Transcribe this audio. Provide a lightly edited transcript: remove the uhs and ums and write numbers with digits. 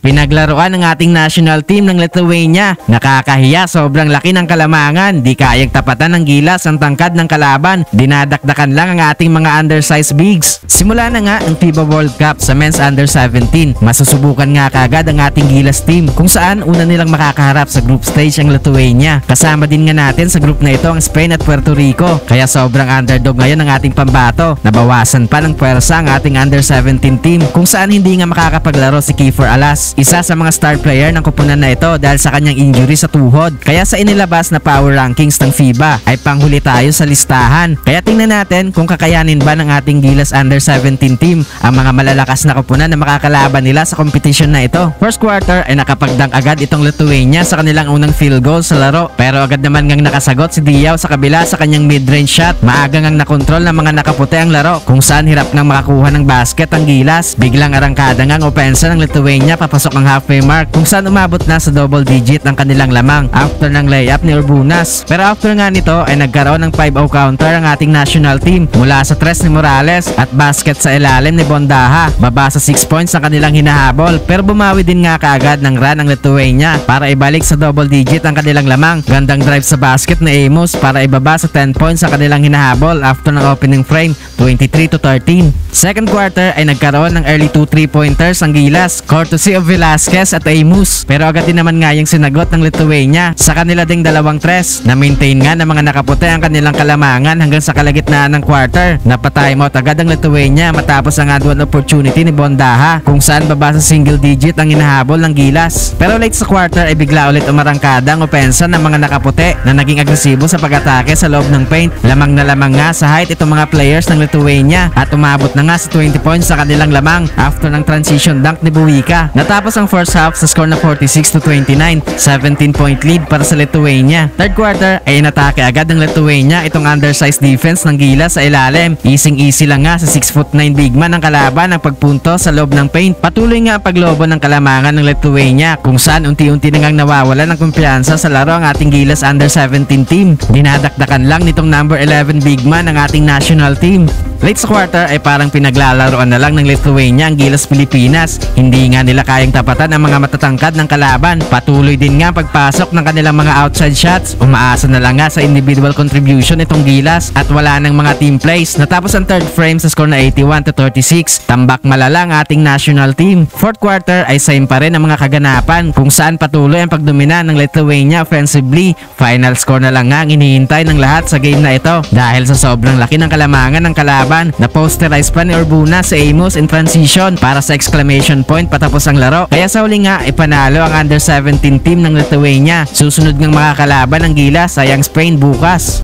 Pinaglaruan ng ating national team ng Lithuania. Nakakahiya, sobrang laki ng kalamangan. Di kayang tapatan ng gilas ang tangkad ng kalaban. Dinadakdakan lang ang ating mga undersized bigs. Simula na nga ang FIBA World Cup sa men's under 17. Masusubukan nga kagad ang ating gilas team kung saan una nilang makakaharap sa group stage ang Lithuania. Kasama din nga natin sa group na ito ang Spain at Puerto Rico. Kaya sobrang underdog ngayon ang ating pambato. Nabawasan pa ng pwersa ang ating under 17 team kung saan hindi nga makakapaglaro si Kiefer Alas. Isa sa mga star player ng kupunan na ito dahil sa kanyang injury sa tuhod. Kaya sa inilabas na power rankings ng FIBA ay panghuli tayo sa listahan. Kaya tingnan natin kung kakayanin ba ng ating Gilas under 17 team ang mga malalakas na kupunan na makakalaban nila sa competition na ito. First quarter ay nakapagdunk agad itong Lithuania sa kanilang unang field goal sa laro. Pero agad naman ngang nakasagot si Diaw sa kabila sa kanyang mid-range shot. Maaga ngang nakontrol ng mga nakaputi ang laro kung saan hirap ngang makakuha ng basket ang Gilas. Biglang arangkada ngang opensa ng Lithuania papasok ang halfway mark kung saan umabot na sa double digit ang kanilang lamang after ng layup ni Urbunas. Pero after nga nito ay nagkaroon ng 5-0 counter ang ating national team mula sa tres ni Morales at basket sa ilalim ni Bondaha. Baba sa 6 points ang kanilang hinahabol pero bumawi din nga kaagad ng run ng Lithuania para ibalik sa double digit ang kanilang lamang. Gandang drive sa basket ni Amos para ibaba sa 10 points ang kanilang hinahabol after ng opening frame 23-13. Second quarter ay nagkaroon ng early 2 3-pointers ang Gilas courtesy of Velasquez at Amos. Pero agad din naman nga yung sinagot ng Lithuania sa kanila ding dalawang tres. Na-maintain nga ng mga nakaputi ang kanilang kalamangan hanggang sa kalagitnaan ng quarter. Napatimeout agad ang Lithuania matapos ang one opportunity ni Bondaha kung saan baba sa single digit ang hinahabol ng Gilas. Pero late sa quarter ay bigla ulit umarangkada ang opensa ng mga nakaputi na naging agresibo sa pag-atake sa loob ng paint. Lamang na lamang nga sa height itong mga players ng Lithuania at umabot na nga sa 20 points sa kanilang lamang after ng transition dunk ni Buika. Natapos ang first half sa score na 46-29, 17-point lead para sa Lithuania. Third quarter ay inatake agad ng Lithuania itong undersized defense ng Gilas sa ilalim. Easy lang nga sa 6'9" big man ng kalaban ang pagpunto sa loob ng paint. Patuloy nga ang paglobo ng kalamangan ng Lithuania kung saan unti-unti na ngang nawawala ng kumpiyansa sa laro ang ating Gilas under 17 team. Dinadakdakan lang nitong number 11 big man ng ating national team. Late sa quarter ay parang pinaglalaroan na lang ng Lithuania ang Gilas Pilipinas. Hindi nga nila kayang tapatan ang mga matatangkad ng kalaban. Patuloy din nga pagpasok ng kanilang mga outside shots. Umaasa na lang nga sa individual contribution itong Gilas at wala ng mga team plays. Natapos ang third frame sa score na 81-36. Tambak malala ang ating national team. Fourth quarter ay same pa rin ang mga kaganapan kung saan patuloy ang pagdomina ng Lithuania offensively. Final score na lang nga ang hinihintay ng lahat sa game na ito dahil sa sobrang laki ng kalamangan ng kalaban. Na-posterize pa ni Urbunas sa Amos in transition para sa exclamation point patapos ang laro. Kaya sa huli nga ipanalo ang under 17 team ng Lithuania. Susunod ngang makakalaban ng Gilas sa Young Spain bukas.